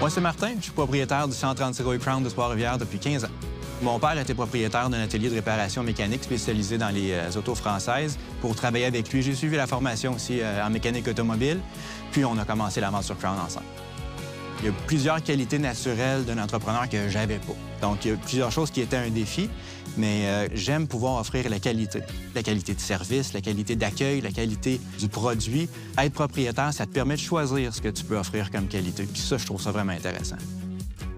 Moi, c'est Martin. Je suis propriétaire du 136 Roy Crown de Trois-Rivières depuis 15 ans. Mon père était propriétaire d'un atelier de réparation mécanique spécialisé dans les autos françaises. Pour travailler avec lui, j'ai suivi la formation aussi en mécanique automobile. Puis, on a commencé l'aventure Crown ensemble. Il y a plusieurs qualités naturelles d'un entrepreneur que j'avais pas. Donc, il y a plusieurs choses qui étaient un défi, mais j'aime pouvoir offrir la qualité. La qualité de service, la qualité d'accueil, la qualité du produit. Être propriétaire, ça te permet de choisir ce que tu peux offrir comme qualité. Puis ça, je trouve ça vraiment intéressant.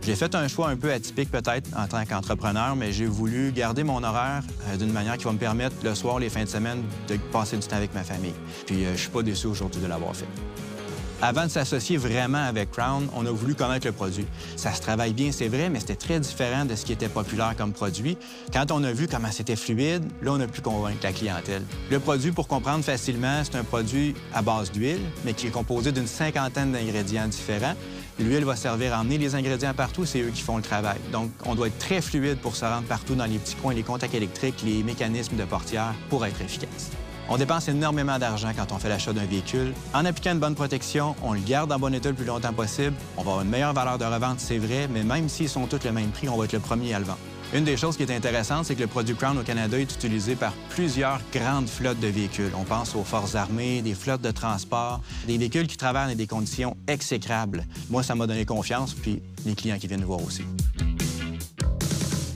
J'ai fait un choix un peu atypique peut-être en tant qu'entrepreneur, mais j'ai voulu garder mon horaire d'une manière qui va me permettre le soir, les fins de semaine, de passer du temps avec ma famille. Puis je suis pas déçu aujourd'hui de l'avoir fait. Avant de s'associer vraiment avec Crown, on a voulu connaître le produit. Ça se travaille bien, c'est vrai, mais c'était très différent de ce qui était populaire comme produit. Quand on a vu comment c'était fluide, là, on a pu convaincre la clientèle. Le produit, pour comprendre facilement, c'est un produit à base d'huile, mais qui est composé d'une cinquantaine d'ingrédients différents. L'huile va servir à emmener les ingrédients partout, c'est eux qui font le travail. Donc, on doit être très fluide pour se rendre partout dans les petits coins, les contacts électriques, les mécanismes de portière pour être efficace. On dépense énormément d'argent quand on fait l'achat d'un véhicule. En appliquant une bonne protection, on le garde en bon état le plus longtemps possible. On va avoir une meilleure valeur de revente, c'est vrai, mais même s'ils sont tous le même prix, on va être le premier à le vendre. Une des choses qui est intéressante, c'est que le produit Crown au Canada est utilisé par plusieurs grandes flottes de véhicules. On pense aux forces armées, des flottes de transport, des véhicules qui travaillent dans des conditions exécrables. Moi, ça m'a donné confiance, puis les clients qui viennent nous voir aussi.